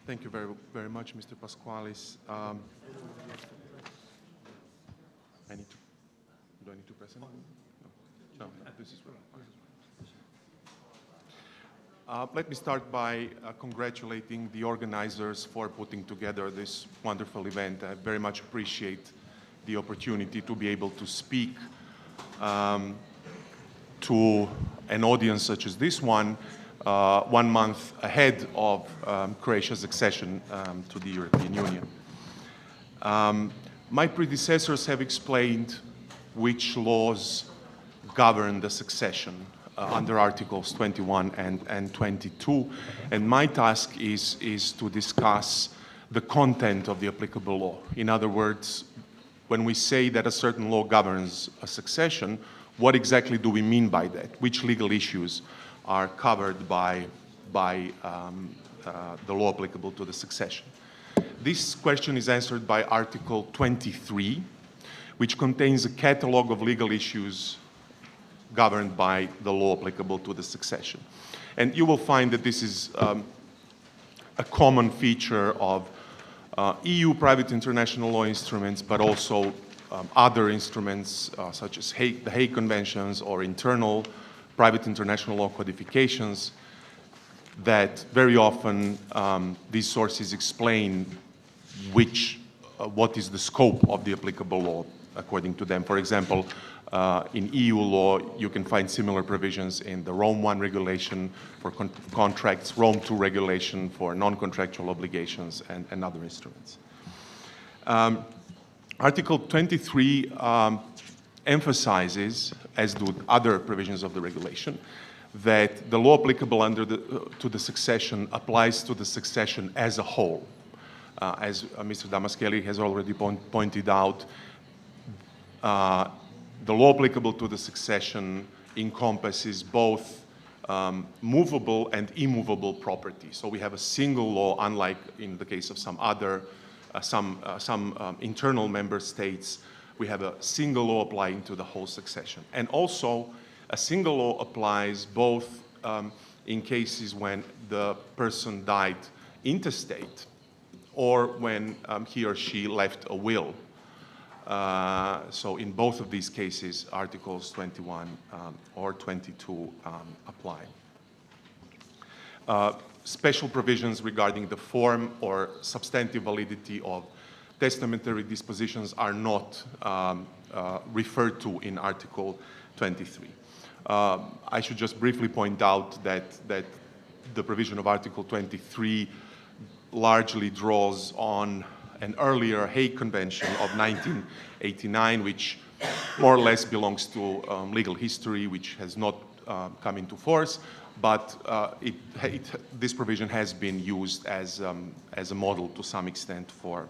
Thank you very much, Mr. Pasqualis. Do I need to press anything? No, this is well. Let me start by congratulating the organizers for putting together this wonderful event. I very much appreciate the opportunity to be able to speak to an audience such as this one, 1 month ahead of Croatia's accession to the European Union. My predecessors have explained which laws govern the succession under Articles 21 and 22, and my task is to discuss the content of the applicable law. In other words, when we say that a certain law governs a succession, what exactly do we mean by that? Which legal issues are covered by the law applicable to the succession? This question is answered by Article 23, which contains a catalog of legal issues governed by the law applicable to the succession. And you will find that this is a common feature of EU private international law instruments, but also other instruments such as the Hague Conventions or internal private international law codifications, that very often these sources explain what is the scope of the applicable law according to them. For example, in EU law, you can find similar provisions in the Rome I regulation for contracts, Rome II regulation for non-contractual obligations, and other instruments. Article 23 emphasizes, as do other provisions of the regulation, that the law applicable to the succession applies to the succession as a whole. As Mr. Damascheli has already pointed out, the law applicable to the succession encompasses both movable and immovable property. So we have a single law, unlike in the case of some internal member states. We have a single law applying to the whole succession. And also, a single law applies both in cases when the person died intestate or when he or she left a will. So in both of these cases, Articles 21 or 22 apply. Special provisions regarding the form or substantive validity of testamentary dispositions are not referred to in Article 23. I should just briefly point out that the provision of Article 23 largely draws on an earlier Hague Convention of 1989, which more or less belongs to legal history, which has not come into force, but this provision has been used as a model to some extent for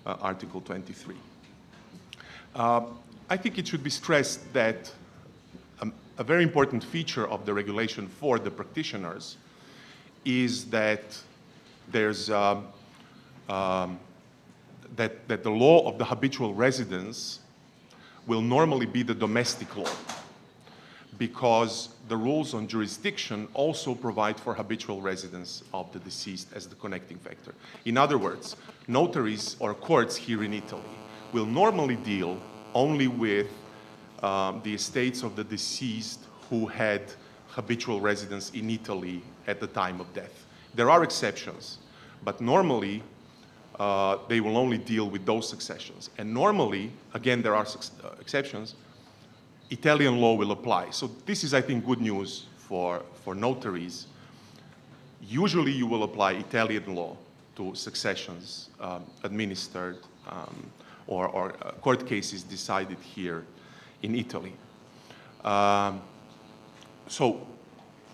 Article 23. I think it should be stressed that a very important feature of the regulation for the practitioners is that there's that the law of the habitual residence will normally be the domestic law, because the rules on jurisdiction also provide for habitual residence of the deceased as the connecting factor. In other words, notaries or courts here in Italy will normally deal only with the estates of the deceased who had habitual residence in Italy at the time of death. There are exceptions, but normally they will only deal with those successions. And normally, again, there are exceptions, Italian law will apply. So this is, I think, good news for notaries. Usually you will apply Italian law to successions administered or court cases decided here in Italy. So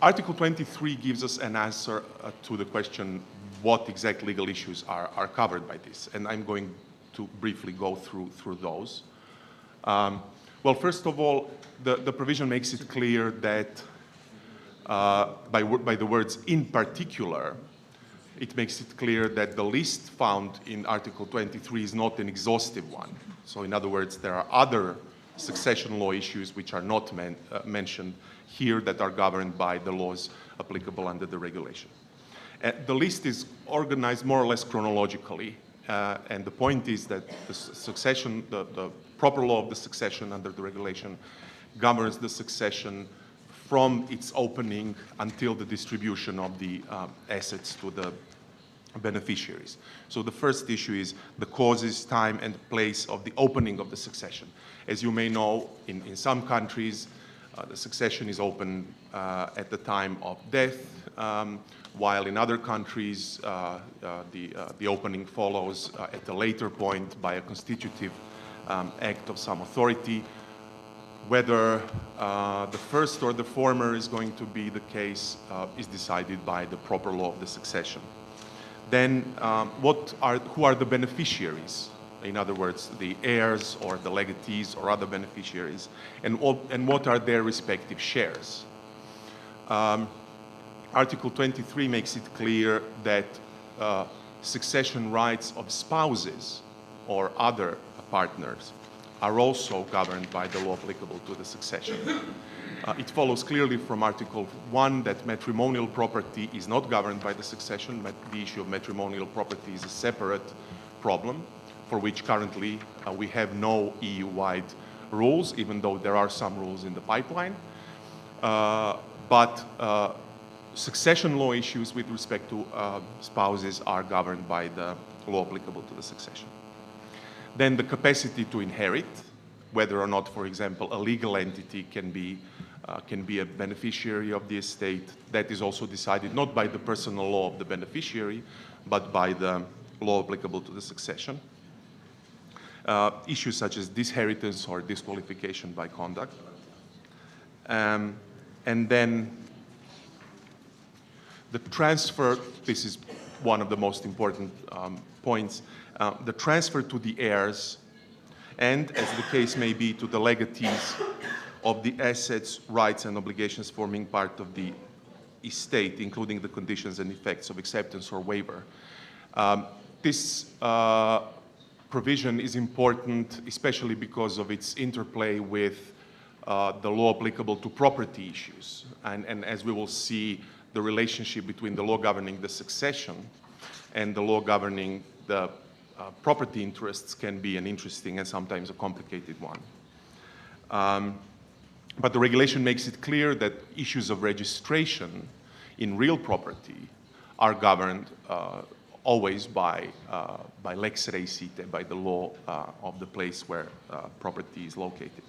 Article 23 gives us an answer to the question, what exact legal issues are covered by this? And I'm going to briefly go through those. Well, first of all, the provision makes it clear that by the words "in particular," it makes it clear that the list found in Article 23 is not an exhaustive one. So in other words, there are other succession law issues which are not mentioned here that are governed by the laws applicable under the regulation. The list is organized more or less chronologically, and the point is that the succession, the proper law of the succession under the regulation governs the succession from its opening until the distribution of the assets to the beneficiaries. So the first issue is the causes, time, and place of the opening of the succession. As you may know, in some countries, the succession is open at the time of death, while in other countries, the opening follows at a later point by a constitutive act of some authority. Whether the first or the former is going to be the case is decided by the proper law of the succession. Then, who are the beneficiaries? In other words, the heirs or the legatees or other beneficiaries, and what are their respective shares? Article 23 makes it clear that succession rights of spouses or other partners are also governed by the law applicable to the succession. It follows clearly from Article 1 that matrimonial property is not governed by the succession. The issue of matrimonial property is a separate problem for which currently we have no EU-wide rules, even though there are some rules in the pipeline. But succession law issues with respect to spouses are governed by the law applicable to the succession. Then the capacity to inherit, whether or not, for example, a legal entity can be a beneficiary of the estate, that is also decided not by the personal law of the beneficiary, but by the law applicable to the succession. Issues such as disinheritance or disqualification by conduct. And then the transfer, this is one of the most important points, the transfer to the heirs and, as the case may be, to the legatees of the assets, rights, and obligations forming part of the estate, including the conditions and effects of acceptance or waiver. This provision is important, especially because of its interplay with the law applicable to property issues. And as we will see, the relationship between the law governing the succession and the law governing the property interests can be an interesting and sometimes a complicated one. But the regulation makes it clear that issues of registration in real property are governed always by lex recite, by the law of the place where property is located.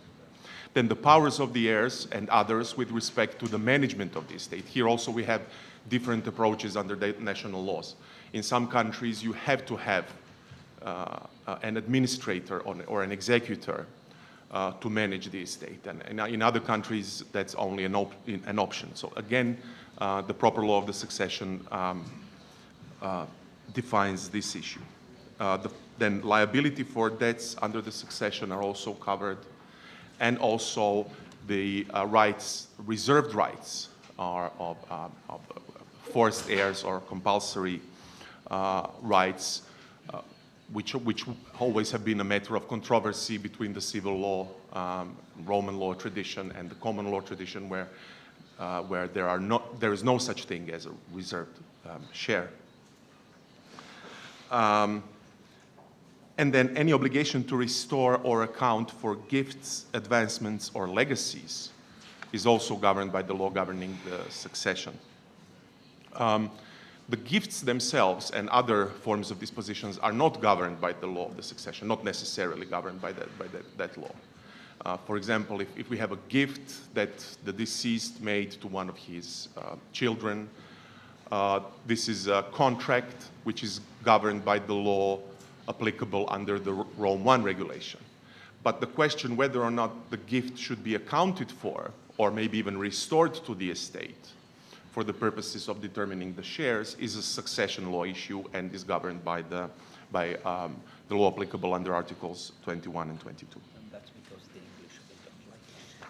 Then the powers of the heirs and others with respect to the management of the estate. Here also we have different approaches under the national laws. In some countries you have to have an administrator or an executor to manage the estate. And in other countries that's only an option. So again, the proper law of the succession defines this issue. Then liability for debts under the succession are also covered, and also the rights, reserved rights are of forced heirs or compulsory rights, which always have been a matter of controversy between the civil law, Roman law tradition, and the common law tradition, where there is no such thing as a reserved share. And then any obligation to restore or account for gifts, advancements, or legacies is also governed by the law governing the succession. The gifts themselves and other forms of dispositions are not governed by the law of the succession, not necessarily governed by that law. For example, if we have a gift that the deceased made to one of his children, this is a contract which is governed by the law applicable under the Rome I regulation. But the question whether or not the gift should be accounted for or maybe even restored to the estate for the purposes of determining the shares is a succession law issue and is governed by the law applicable under Articles 21 and 22. And that's because the English don't like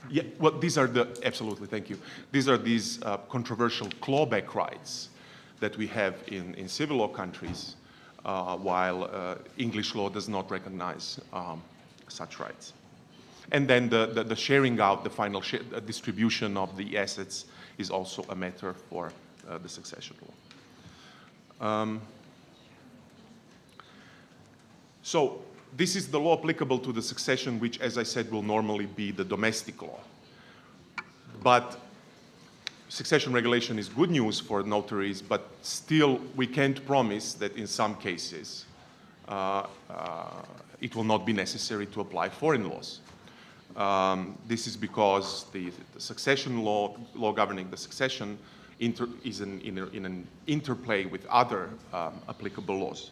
that. Yeah, well, these are absolutely, thank you. These are these controversial clawback rights that we have in civil law countries, while English law does not recognize such rights. And then the sharing out, the final distribution of the assets is also a matter for the succession So this is the law applicable to the succession, which, as I said, will normally be the domestic law. But succession regulation is good news for notaries, but still we can't promise that in some cases it will not be necessary to apply foreign laws. This is because the succession law governing the succession is in an interplay with other applicable laws.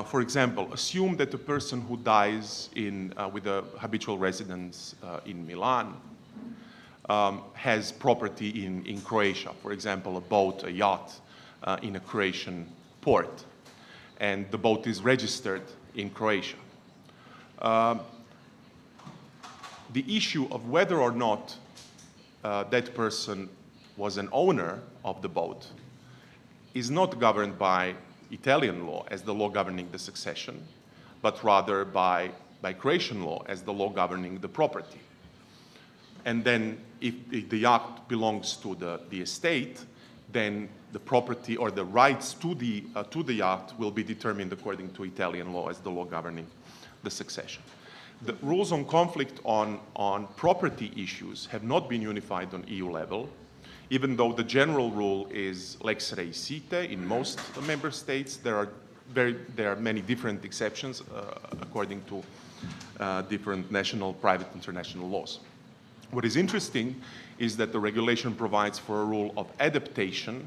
For example, assume that a person who dies with a habitual residence in Milan has property in Croatia, for example, a boat, a yacht in a Croatian port, and the boat is registered in Croatia. The issue of whether or not that person was an owner of the boat is not governed by Italian law as the law governing the succession, but rather by Croatian law as the law governing the property. And then if the yacht belongs to the estate, then the property or the rights to the yacht will be determined according to Italian law as the law governing the succession. The rules on conflict on property issues have not been unified on EU level, even though the general rule is lex rei site in most member states. There are many different exceptions according to different national, private, international laws. What is interesting is that the regulation provides for a rule of adaptation,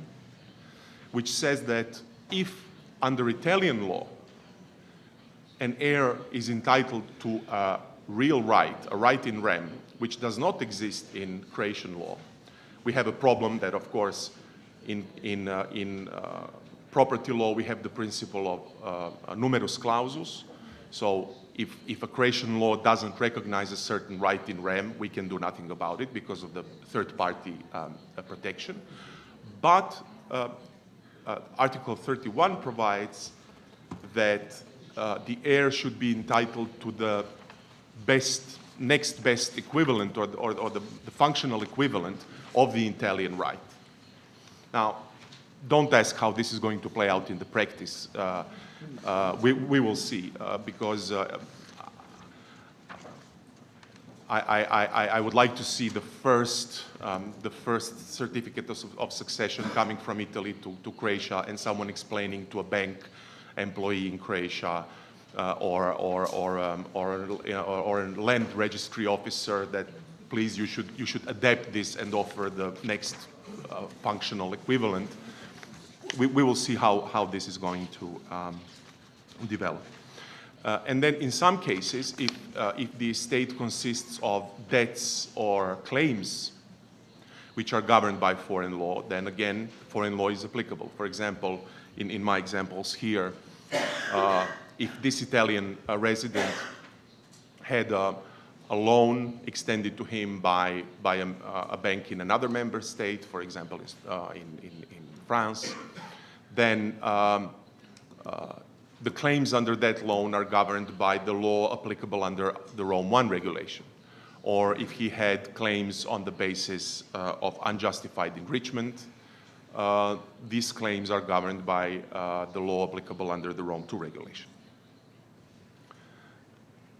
which says that if under Italian law an heir is entitled to a real right, a right in rem, which does not exist in Croatian law, we have a problem that, of course, in property law we have the principle of numerus clausus. So if a Croatian law doesn't recognize a certain right in rem, we can do nothing about it because of the third-party protection. But Article 31 provides that the heir should be entitled to the next best equivalent or the functional equivalent of the Italian right. Now, don't ask how this is going to play out in the practice. We will see, because I would like to see the first certificate of succession coming from Italy to Croatia, and someone explaining to a bank employee in Croatia or a land registry officer that please you should adapt this and offer the next functional equivalent. We will see how this is going to develop. And then in some cases, if the estate consists of debts or claims which are governed by foreign law, then again, foreign law is applicable. For example, in my examples here, if this Italian resident had a loan extended to him by a bank in another member state, for example, in France, then the claims under that loan are governed by the law applicable under the Rome I regulation. Or if he had claims on the basis of unjustified enrichment, these claims are governed by the law applicable under the Rome II regulation.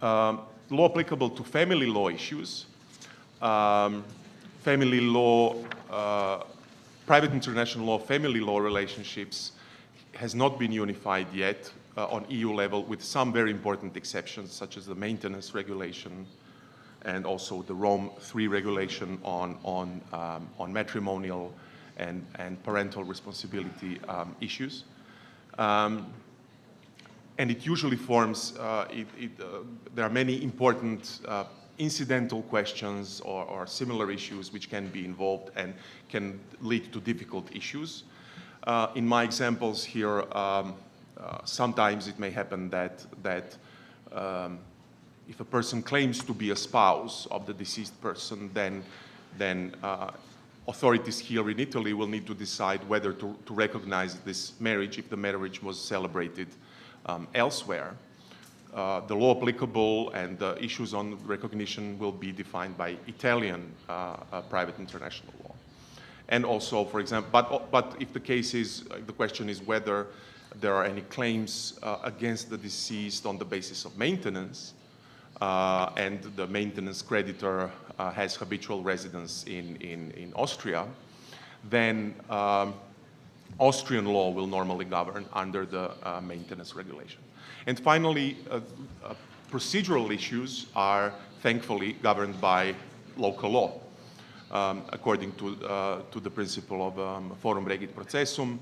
Law applicable to family law issues. Family law, private international law, family law relationships has not been unified yet on EU level, with some very important exceptions, such as the maintenance regulation and also the Rome III regulation on matrimonial and parental responsibility issues. And it usually forms, there are many important incidental questions or similar issues which can be involved and can lead to difficult issues. In my examples here, sometimes it may happen that if a person claims to be a spouse of the deceased person, then authorities here in Italy will need to decide whether to recognize this marriage if the marriage was celebrated elsewhere. The law applicable and the issues on recognition will be defined by Italian private international law. And also, for example, but if the case is, the question is whether there are any claims against the deceased on the basis of maintenance, and the maintenance creditor has habitual residence in Austria, then Austrian law will normally govern under the maintenance regulation. And finally, procedural issues are thankfully governed by local law, according to the principle of forum regit processum.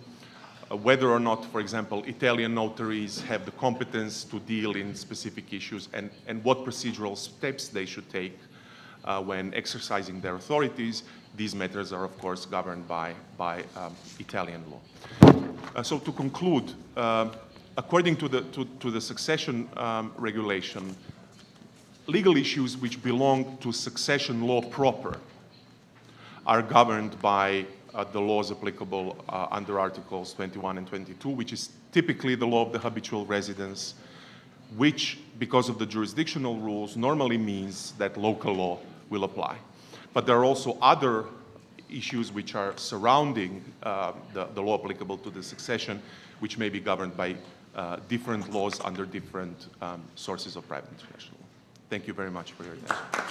Whether or not, for example, Italian notaries have the competence to deal in specific issues, and what procedural steps they should take when exercising their authorities, these matters are, of course, governed by Italian law. So to conclude, according to the succession regulation, legal issues which belong to succession law proper are governed by the laws applicable under Articles 21 and 22, which is typically the law of the habitual residence, which, because of the jurisdictional rules, normally means that local law will apply. But there are also other issues which are surrounding the law applicable to the succession, which may be governed by different laws under different sources of private international law. Thank you very much for your attention.